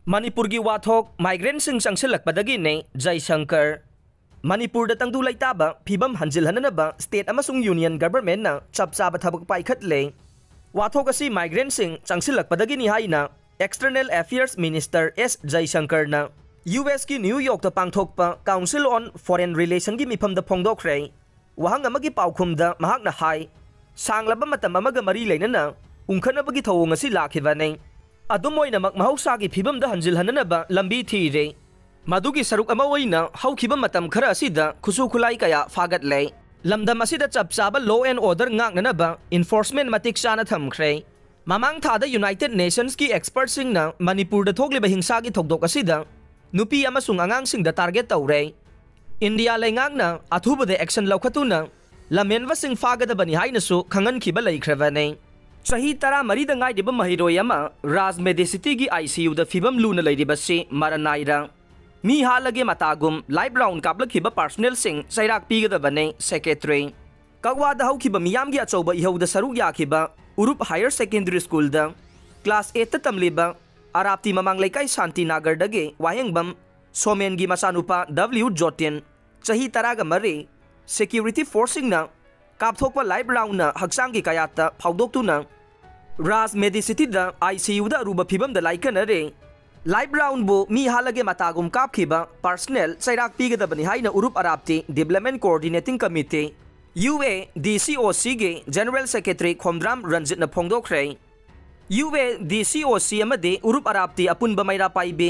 मणिपुर की वाथोक माइग्रेंट सिंह चंगसिलकपदगी ने जयशंकर मणिपुर तंगदु लेताबा फिबम हंजिलहननबा स्टेट अमसुंग यूनियन गवर्नमेंट ना चप चाबा थबक पाइखतले वाथोक असि माइग्रेंट सिंह चंगसिलकपदगी नि हाइना external affairs minister S Jaishankar ना यूएस की न्यूयॉर्क ता पांगथोकपा काउंसिल ऑन फॉरेन रिलेशन की मिफम द फोंगदोखरे वहांग अमगी पाउखुमदा महाकना हाई सांगलबा मतम अमगा मरी लेनना उंखनबगी थवोंग असि लाखिबने अदुम ओइनमक महौसागी फिबम द हंजिलहननबा लंबी थीरे मदुगी सरुक अमा ओइना हौखिबा मतम खरा असिदा खुसु खुलाई कया फागतले लमदम असिदा चपचाबा law and order ngangnaba enforcement matik chana thamkhre mamang thada united nations की एक्सपर्ट सिंगना मणिपुर द थोगलिबा हिंसागी थोकदोक असिदा नुपी अमसुंग अंगांग सिंग द टारगेट तौरे इंडिया लेंगांगना अथुबद एक्शन लौखतुना लमेनवा सिंग फागदबनी हाइनसु खंगनखिबा लैख्रबने चाही तरा मरी दंगाइदिबा महिरोय अमा राज मेडिसिटी की आईसीयू द फिबम लूना लैरिबसे मारनाइरा मी हालगे मतागुम लाइव राउंड काबलखिबा पर्सनल सिंग सैराक पीगदबने सेक्रेटरी कगवाद हौखिबा मियामगी अचौबा इहौदा सरुक याखिबा उरुप हायर सेकेंडरी स्कूल द क्लास 8 ता तमलिबा आराप्ती ममांग लेकाई शांति नागर दगे वाहेंगबम सोमेन की मसानुपा डब्ल्यू जोटिन चाही तरागा मरे सिक्योरिटी फोर्सिंग ना कापथोकपा लाइव राउंड ना हक्सांग की कयाता फाउदोक्तुना राज मेडिसिटी द आईसीयू द अरुबा फिबम द लाइकनरे लाइव राउंड बो मी हालगे मतागुम कापखिबा पर्सनल सैराक पीगदबनी हाइना उरुप अराप्ती डेवलपमेंट कोऑर्डिनेटिंग कमिटी UADCOC के जनरल सेक्रेटरी खोमद्राम रंजित न फोंगदोखरे UADCOC अमदे उरुप अराप्ती अपुनबा मैरा पाइबे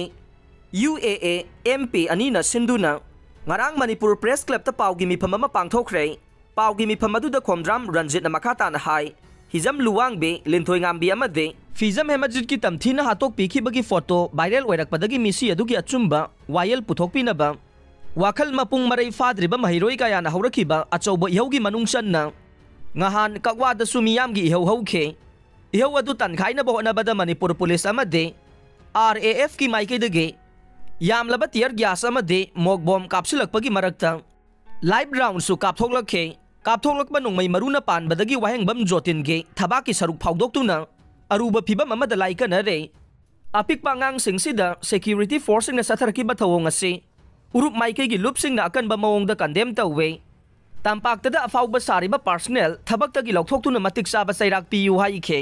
UAA MP अनि न सिंधुना ngarang मणिपुर प्रेस क्लब ता पाउगी मिफम अमा पांगथोखरे पाउगी मिफम अदुदा खोमद्राम रंजित न मखातान हाई हिजम लुवांग बे लिंथोय ngambi अमदे फिजम हेमजित की तमथीना हातोक पीखिबगी फोटो वायरल ओइरकपदगी मिसी अदुगी अचुंबा वायल पुथोकपिनबा वाखल मपुंग मरै फाद्रिबा महिरोई कायाना हौरखिबा अचौबा इहौगी मनुंगसन्ना ngahन कगवादा सुमियामगी इहौ हौखे इहौ अदु तनखाइनबा होनबदा मणिपुर पुलिस अमदे RAF की माइकेदगे यामलबा टियर ग्यास अमदे मोक बॉम्ब कापसिलकपगी मरक्ता लाइव राउंड सु कापथोकलखे कापथोकलकबा नोंमै मरुना पानबदगी वाहेंगबम जोटिनगे थबाकी सरुक फाउदोक्तुना अरुबा फिबम अमदा लाइकनरे अपिकपा अंगांगसिंगसिदा सिक्योरिटी फोर्सिंगना सथरकिबा थवोंग असे उरुप माइकेगी लुपसिंगना अकनबा मवोंगदा कंडेम तौवे तांपाक्तदा अफाउबा सारिबा पर्सनल थबक्तगी लौथोक्तुना मतिक चाबा सैराक पियु हाइखे